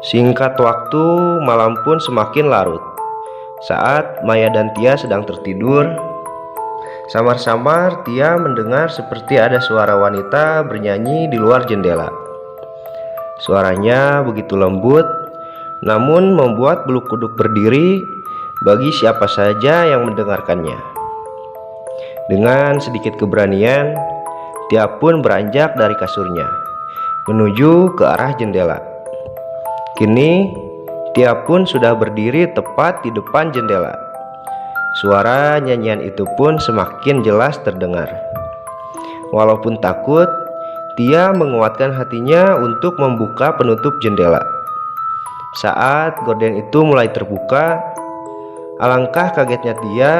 Singkat waktu, malam pun semakin larut. Saat Maya dan Tia sedang tertidur, samar-samar Tia mendengar seperti ada suara wanita bernyanyi di luar jendela. Suaranya begitu lembut, namun membuat bulu kuduk berdiri bagi siapa saja yang mendengarkannya. Dengan sedikit keberanian, Tia pun beranjak dari kasurnya, menuju ke arah jendela. Kini, Tia pun sudah berdiri tepat di depan jendela. Suara nyanyian itu pun semakin jelas terdengar. Walaupun takut, Tia menguatkan hatinya untuk membuka penutup jendela. Saat gorden itu mulai terbuka, alangkah kagetnya Tia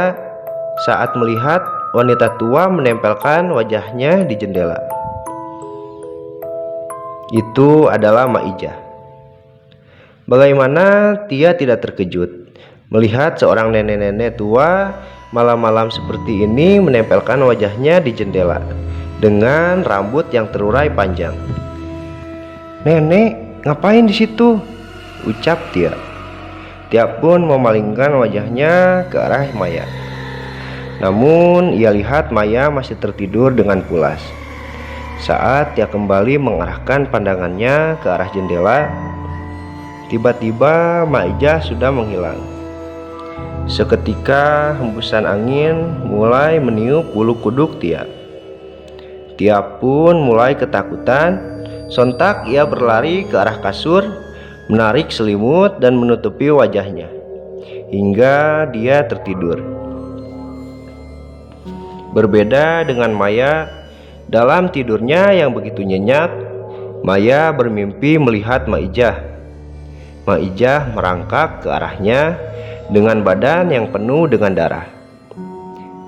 saat melihat wanita tua menempelkan wajahnya di jendela. Itu adalah Mak Ijah. Bagaimana Tia tidak terkejut melihat seorang nenek-nenek tua malam-malam seperti ini menempelkan wajahnya di jendela dengan rambut yang terurai panjang. "Nenek, ngapain di situ?" ucap Tia. Tia pun memalingkan wajahnya ke arah Maya. Namun ia lihat Maya masih tertidur dengan pulas. Saat Tia kembali mengarahkan pandangannya ke arah jendela, tiba-tiba Mak Ijah sudah menghilang. Seketika hembusan angin mulai meniup bulu kuduk Tia. Tia pun mulai ketakutan. Sontak ia berlari ke arah kasur, menarik selimut dan menutupi wajahnya hingga dia tertidur. Berbeda dengan Maya, dalam tidurnya yang begitu nyenyak, Maya bermimpi melihat Mak Ijah. Mak Ijah merangkak ke arahnya dengan badan yang penuh dengan darah.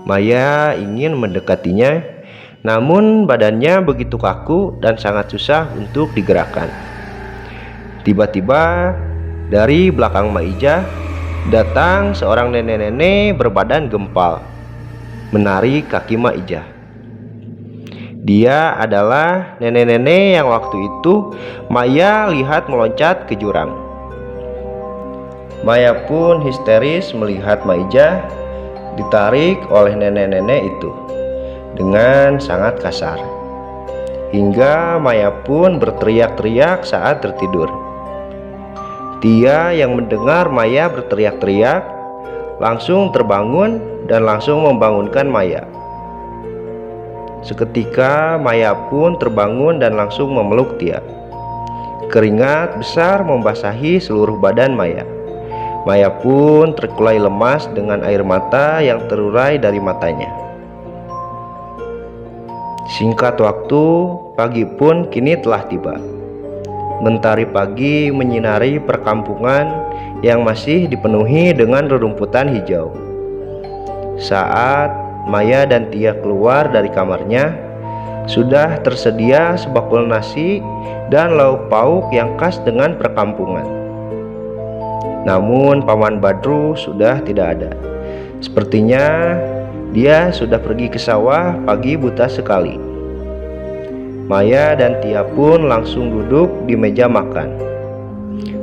Maya ingin mendekatinya, namun badannya begitu kaku dan sangat susah untuk digerakkan. Tiba-tiba dari belakang Mak Ijah datang seorang nenek-nenek berbadan gempal, menarik kaki Mak Ijah. Dia adalah nenek-nenek yang waktu itu Maya lihat meloncat ke jurang. Maya pun histeris melihat Mak Ijah ditarik oleh nenek-nenek itu dengan sangat kasar, hingga Maya pun berteriak-teriak saat tertidur. Tia yang mendengar Maya berteriak-teriak langsung terbangun dan langsung membangunkan Maya. Seketika Maya pun terbangun dan langsung memeluk Tia. Keringat besar membasahi seluruh badan Maya. Maya pun terkulai lemas dengan air mata yang terurai dari matanya. Singkat waktu, pagi pun kini telah tiba. Mentari pagi menyinari perkampungan yang masih dipenuhi dengan rerumputan hijau. Saat Maya dan Tia keluar dari kamarnya, sudah tersedia sebakul nasi dan lauk pauk yang khas dengan perkampungan. Namun Paman Badru sudah tidak ada. Sepertinya dia sudah pergi ke sawah pagi buta sekali. Maya dan Tia pun langsung duduk di meja makan.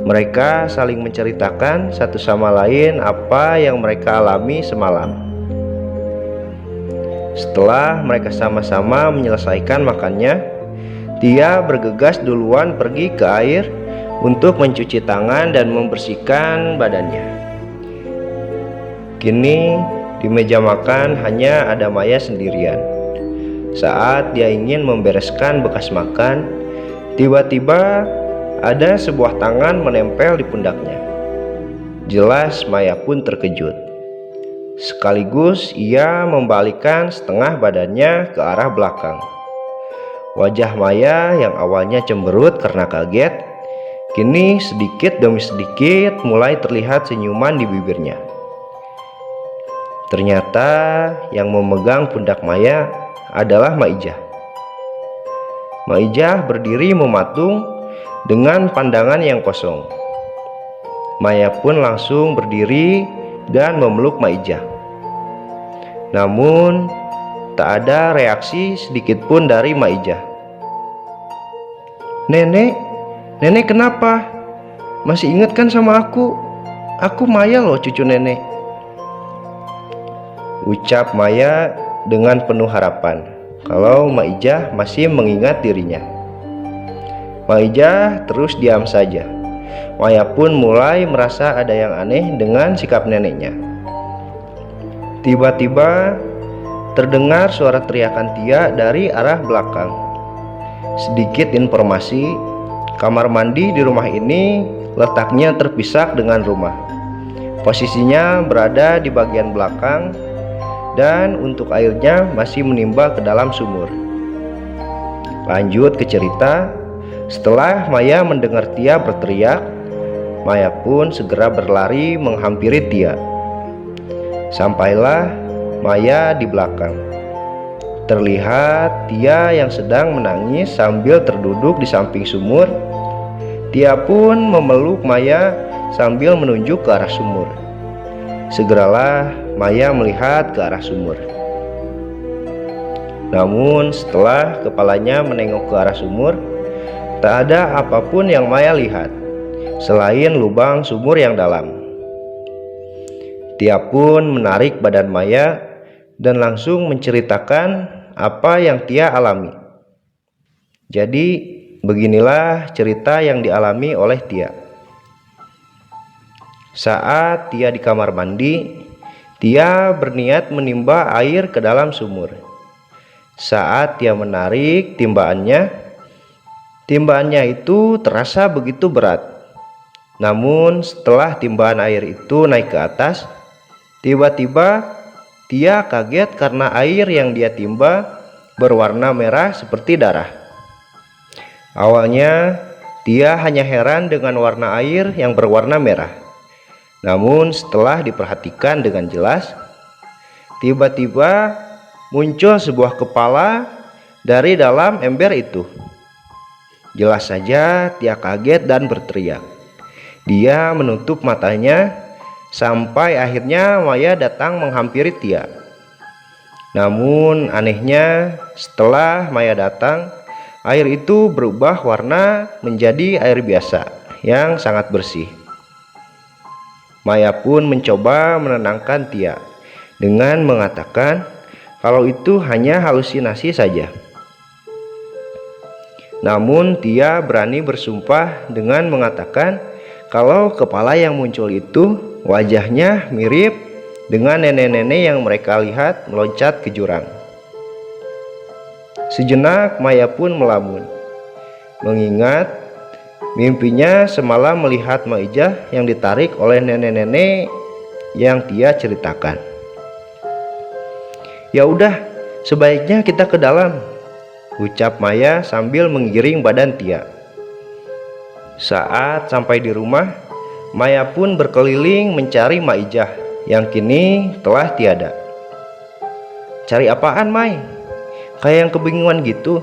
Mereka saling menceritakan satu sama lain apa yang mereka alami semalam. Setelah mereka sama-sama menyelesaikan makannya, Tia bergegas duluan pergi ke air untuk mencuci tangan dan membersihkan badannya. Kini di meja makan hanya ada Maya sendirian. Saat dia ingin membereskan bekas makan, tiba-tiba ada sebuah tangan menempel di pundaknya. Jelas Maya pun terkejut. Sekaligus ia membalikkan setengah badannya ke arah belakang. Wajah Maya yang awalnya cemberut karena kaget, kini sedikit demi sedikit mulai terlihat senyuman di bibirnya. Ternyata yang memegang pundak Maya adalah Mak Ijah. Mak Ijah berdiri mematung dengan pandangan yang kosong. Maya pun langsung berdiri dan memeluk Mak Ijah. Namun tak ada reaksi sedikit pun dari Mak Ijah. Nenek kenapa?" masih ingat kan sama aku? Aku Maya loh, cucu nenek, ucap Maya dengan penuh harapan kalau Maijah masih mengingat dirinya. Maijah terus diam saja. Maya pun mulai merasa ada yang aneh dengan sikap neneknya. Tiba-tiba terdengar suara teriakan Tia dari arah belakang. Sedikit informasi, kamar mandi di rumah ini letaknya terpisah dengan rumah. Posisinya berada di bagian belakang dan untuk airnya masih menimba ke dalam sumur. Lanjut ke cerita. Setelah Maya mendengar Tia berteriak, Maya pun segera berlari menghampiri Tia. Sampailah Maya di belakang. Terlihat Tia yang sedang menangis sambil terduduk di samping sumur. Tia pun memeluk Maya sambil menunjuk ke arah sumur. Segeralah Maya melihat ke arah sumur. Namun setelah kepalanya menengok ke arah sumur, tak ada apapun yang Maya lihat selain lubang sumur yang dalam. Tia pun menarik badan Maya dan langsung menceritakan apa yang Tia alami. Jadi beginilah cerita yang dialami oleh Tia. Saat Tia di kamar mandi, Tia berniat menimba air ke dalam sumur. Saat Tia menarik timbaannya itu terasa begitu berat. Namun setelah timbaan air itu naik ke atas, tiba-tiba Tia kaget karena air yang dia timba berwarna merah seperti darah. Awalnya Tia hanya heran dengan warna air yang berwarna merah. Namun setelah diperhatikan dengan jelas, tiba-tiba muncul sebuah kepala dari dalam ember itu. Jelas saja Tia kaget dan berteriak. Dia menutup matanya sampai akhirnya Maya datang menghampiri Tia. Namun anehnya setelah Maya datang, air itu berubah warna menjadi air biasa yang sangat bersih. Maya pun mencoba menenangkan Tia dengan mengatakan kalau itu hanya halusinasi saja. Namun Tia berani bersumpah dengan mengatakan kalau kepala yang muncul itu wajahnya mirip dengan nenek-nenek yang mereka lihat meloncat ke jurang. Sejenak Maya pun melamun, mengingat mimpinya semalam melihat Maijah yang ditarik oleh nenek-nenek yang Tia ceritakan. Ya udah, sebaiknya kita ke dalam, ucap Maya sambil menggiring badan Tia. Saat sampai di rumah, Maya pun berkeliling mencari Maijah yang kini telah tiada. Cari apaan, Mai? Kayak yang kebingungan gitu,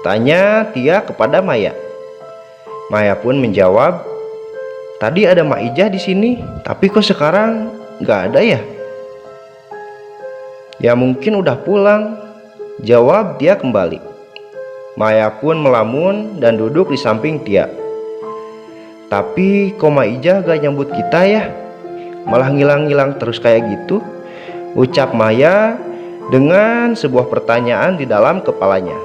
tanya Tia kepada Maya. Maya pun menjawab, tadi ada Maijah di sini, tapi kok sekarang nggak ada ya? Ya mungkin udah pulang, jawab Tia kembali. Maya pun melamun dan duduk di samping Tia. Tapi kok Maijah gak nyambut kita ya? Malah ngilang-ngilang terus kayak gitu, ucap Maya dengan sebuah pertanyaan di dalam kepalanya.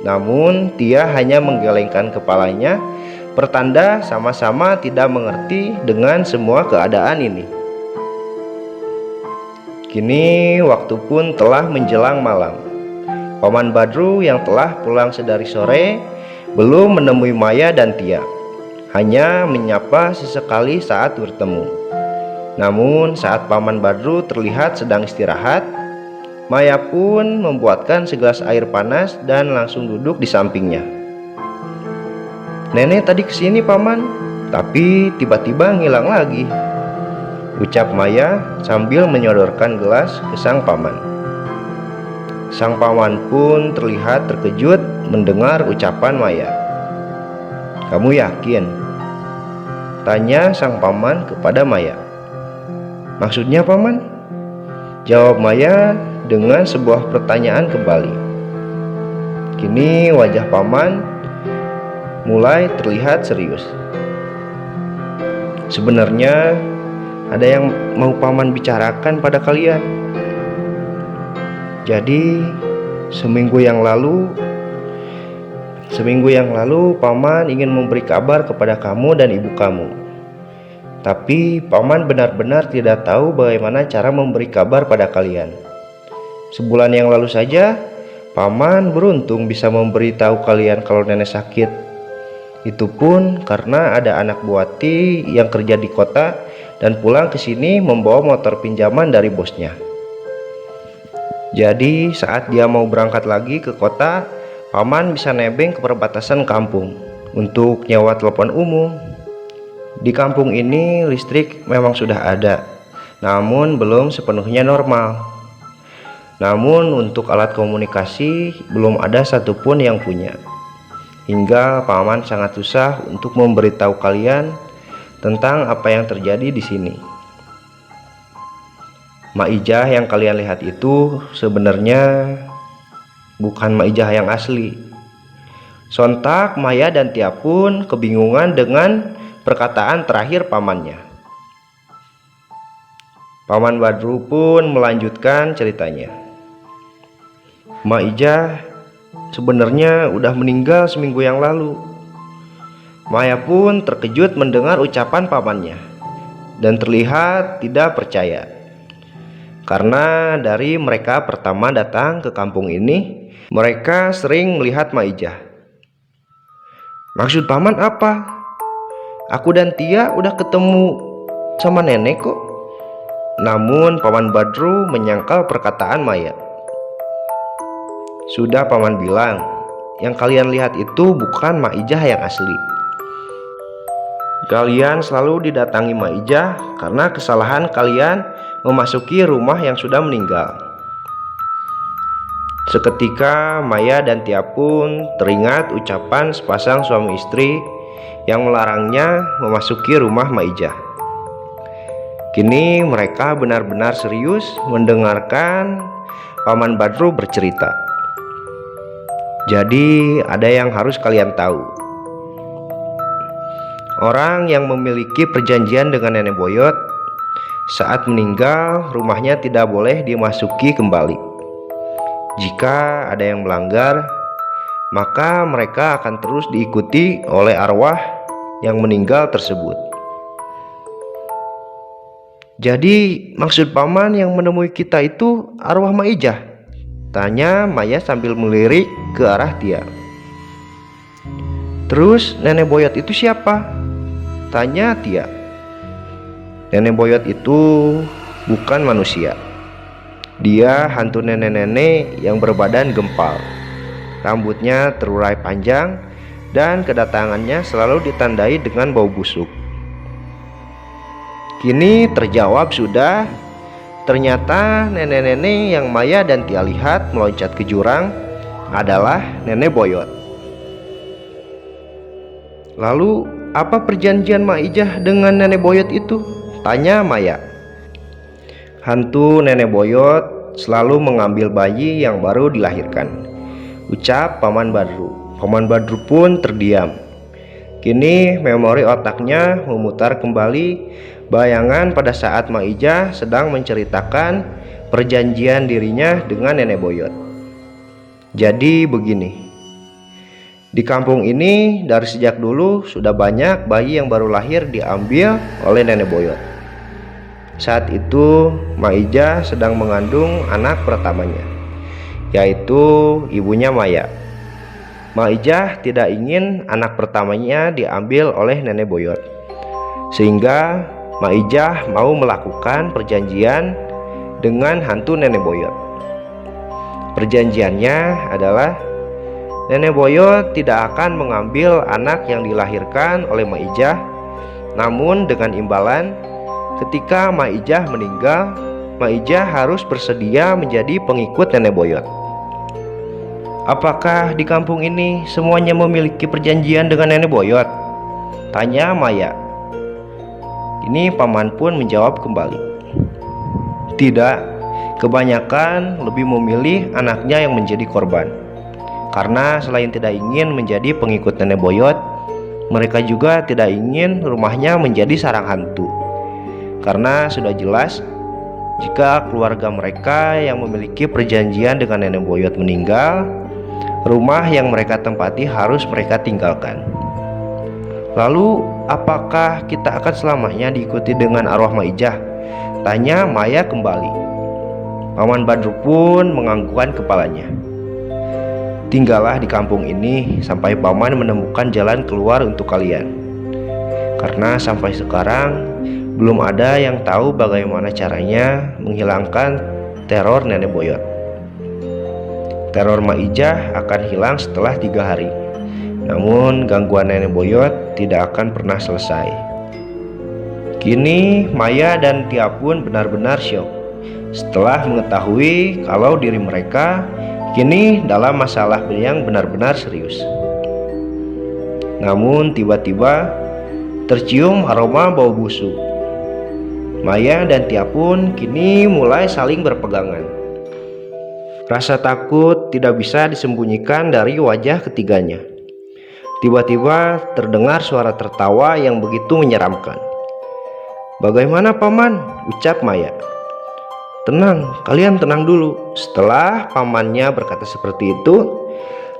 Namun Tia hanya menggelengkan kepalanya, pertanda sama-sama tidak mengerti dengan semua keadaan ini. Kini waktu pun telah menjelang malam. Paman Badru yang telah pulang sedari sore belum menemui Maya dan Tia, hanya menyapa sesekali saat bertemu. Namun saat Paman Badru terlihat sedang istirahat, Maya pun membuatkan segelas air panas dan langsung duduk di sampingnya. Nenek tadi kesini Paman, tapi tiba-tiba ngilang lagi, ucap Maya sambil menyodorkan gelas ke sang paman. Sang paman pun terlihat terkejut mendengar ucapan Maya. Kamu yakin? Tanya sang paman kepada Maya. Maksudnya Paman? Jawab Maya dengan sebuah pertanyaan kembali. Kini wajah paman mulai terlihat serius. Sebenarnya ada yang mau paman bicarakan pada kalian. Jadi seminggu yang lalu paman ingin memberi kabar kepada kamu dan ibu kamu. Tapi paman benar-benar tidak tahu bagaimana cara memberi kabar pada kalian. Sebulan yang lalu saja paman beruntung bisa memberitahu kalian kalau nenek sakit. Itu pun karena ada anak buati yang kerja di kota dan pulang ke sini membawa motor pinjaman dari bosnya. Jadi saat dia mau berangkat lagi ke kota, paman bisa nebeng ke perbatasan kampung untuk nyewa telepon umum. Di kampung ini listrik memang sudah ada, namun belum sepenuhnya normal. Namun untuk alat komunikasi belum ada satupun yang punya. Hingga paman sangat susah untuk memberitahu kalian tentang apa yang terjadi di sini. Maijah yang kalian lihat itu sebenarnya bukan Maijah yang asli. Sontak Maya dan Tia pun kebingungan dengan perkataan terakhir pamannya. Paman Badru pun melanjutkan ceritanya. Maijah sebenarnya udah meninggal seminggu yang lalu. Maya pun terkejut mendengar ucapan pamannya dan terlihat tidak percaya. Karena dari mereka pertama datang ke kampung ini, mereka sering melihat Maijah. Maksud paman apa? Aku dan Tia udah ketemu sama nenek kok. Namun paman Badru menyangkal perkataan Maya. Sudah paman bilang, yang kalian lihat itu bukan Maijah yang asli. Kalian selalu didatangi Maijah karena kesalahan kalian memasuki rumah yang sudah meninggal. Seketika Maya dan Tia pun teringat ucapan sepasang suami istri yang melarangnya memasuki rumah Maijah. Kini mereka benar-benar serius mendengarkan paman Badru bercerita. Jadi ada yang harus kalian tahu. Orang yang memiliki perjanjian dengan nenek Boyot saat meninggal, rumahnya tidak boleh dimasuki kembali. Jika ada yang melanggar, maka mereka akan terus diikuti oleh arwah yang meninggal tersebut. Jadi maksud paman yang menemui kita itu arwah Maijah? Tanya Maya sambil melirik ke arah Tia. Terus nenek Boyot itu siapa? Tanya Tia. Nenek Boyot itu bukan manusia. Dia hantu nenek-nenek yang berbadan gempal. Rambutnya terurai panjang dan kedatangannya selalu ditandai dengan bau busuk. Kini terjawab sudah. Ternyata nenek-nenek yang Maya dan Tia lihat meloncat ke jurang adalah nenek Boyot. Lalu apa perjanjian Maijah dengan nenek Boyot itu? Tanya Maya. Hantu nenek Boyot selalu mengambil bayi yang baru dilahirkan, ucap paman Badru. Paman Badru pun terdiam. Kini memori otaknya memutar kembali bayangan pada saat Maijah sedang menceritakan perjanjian dirinya dengan nenek Boyot. Jadi begini, di kampung ini dari sejak dulu sudah banyak bayi yang baru lahir diambil oleh nenek Boyot. Saat itu Maijah sedang mengandung anak pertamanya, yaitu ibunya Maya. Maijah tidak ingin anak pertamanya diambil oleh nenek Boyot, sehingga Maijah mau melakukan perjanjian dengan hantu nenek Boyot. Perjanjiannya adalah nenek Boyot tidak akan mengambil anak yang dilahirkan oleh Maijah, namun dengan imbalan ketika Maijah meninggal, Maijah harus bersedia menjadi pengikut nenek Boyot. Apakah di kampung ini semuanya memiliki perjanjian dengan nenek Boyot? Tanya Maya. Ini paman pun menjawab kembali. Tidak, kebanyakan lebih memilih anaknya yang menjadi korban. Karena selain tidak ingin menjadi pengikut nenek Boyot, mereka juga tidak ingin rumahnya menjadi sarang hantu. Karena sudah jelas jika keluarga mereka yang memiliki perjanjian dengan nenek Boyot meninggal, rumah yang mereka tempati harus mereka tinggalkan. Lalu, apakah kita akan selamanya diikuti dengan arwah Maijah? Tanya Maya kembali. Paman Badruk pun menganggukkan kepalanya. Tinggallah di kampung ini sampai paman menemukan jalan keluar untuk kalian. Karena sampai sekarang belum ada yang tahu bagaimana caranya menghilangkan teror nenek Boyot. Teror Maijah akan hilang setelah 3 hari. Namun gangguan nenek Boyot tidak akan pernah selesai. Kini Maya dan Tia pun benar-benar syok setelah mengetahui kalau diri mereka kini dalam masalah yang benar-benar serius. Namun tiba-tiba tercium aroma bau busuk. Maya dan Tia pun kini mulai saling berpegangan. Rasa takut tidak bisa disembunyikan dari wajah ketiganya. Tiba-tiba terdengar suara tertawa yang begitu menyeramkan. "Bagaimana paman?" ucap Maya. "Tenang, kalian tenang dulu." Setelah pamannya berkata seperti itu,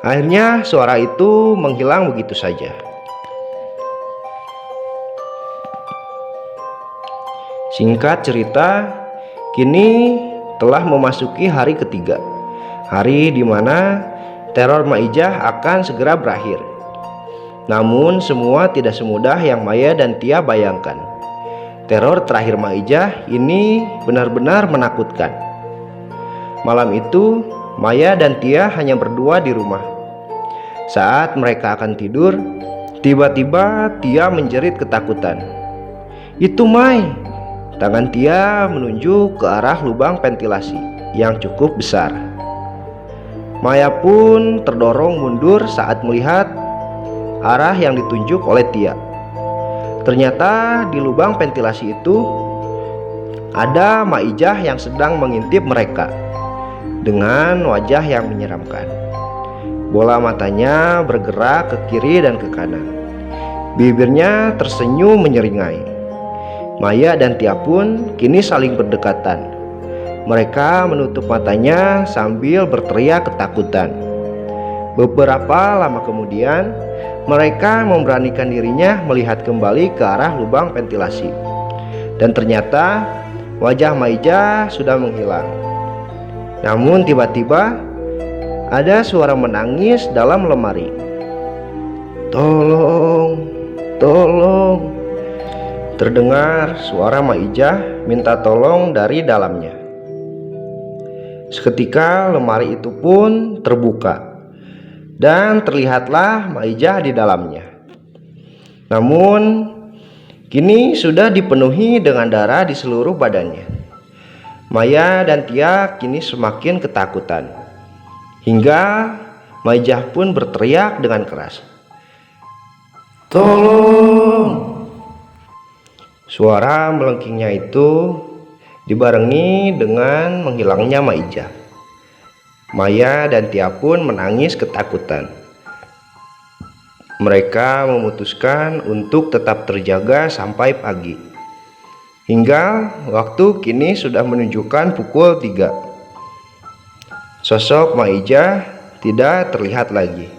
akhirnya suara itu menghilang begitu saja. Singkat cerita, kini telah memasuki hari ketiga. Hari di mana teror Maijah akan segera berakhir. Namun semua tidak semudah yang Maya dan Tia bayangkan. Teror terakhir Maijah ini benar-benar menakutkan. Malam itu, Maya dan Tia hanya berdua di rumah. Saat mereka akan tidur, tiba-tiba Tia menjerit ketakutan. "Itu Mai!" Tangan Tia menunjuk ke arah lubang ventilasi yang cukup besar. Maya pun terdorong mundur saat melihat arah yang ditunjuk oleh Tia. Ternyata di lubang ventilasi itu ada Maijah yang sedang mengintip mereka dengan wajah yang menyeramkan. Bola matanya bergerak ke kiri dan ke kanan. Bibirnya tersenyum menyeringai. Maya dan Tia pun kini saling berdekatan. Mereka menutup matanya sambil berteriak ketakutan. Beberapa lama kemudian, mereka memberanikan dirinya melihat kembali ke arah lubang ventilasi. Dan ternyata wajah Maijah sudah menghilang. Namun tiba-tiba ada suara menangis dalam lemari. "Tolong, tolong!" Terdengar suara Maijah minta tolong dari dalamnya. Seketika lemari itu pun terbuka dan terlihatlah Maijah di dalamnya. Namun kini sudah dipenuhi dengan darah di seluruh badannya. Maya dan Tia kini semakin ketakutan. Hingga Maijah pun berteriak dengan keras, "Tolong!" Suara melengkingnya itu dibarengi dengan menghilangnya Maijah. Maya dan Tia pun menangis ketakutan. Mereka memutuskan untuk tetap terjaga sampai pagi. Hingga waktu kini sudah menunjukkan pukul 3. Sosok Maijah tidak terlihat lagi.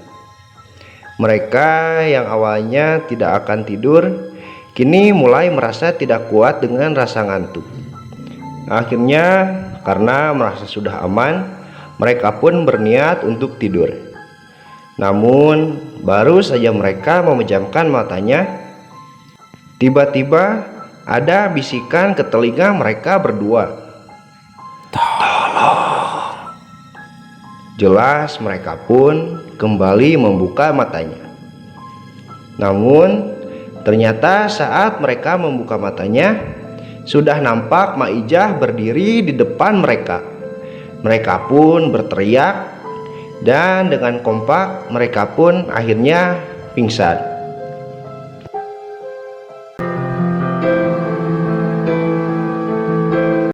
Mereka yang awalnya tidak akan tidur kini mulai merasa tidak kuat dengan rasa ngantuk. Akhirnya, karena merasa sudah aman, mereka pun berniat untuk tidur. Namun, baru saja mereka memejamkan matanya, tiba-tiba ada bisikan ke telinga mereka berdua. "Tolong!" Jelas mereka pun kembali membuka matanya. Namun ternyata saat mereka membuka matanya, sudah nampak Maijah berdiri di depan mereka. Mereka pun berteriak dan dengan kompak mereka pun akhirnya pingsan.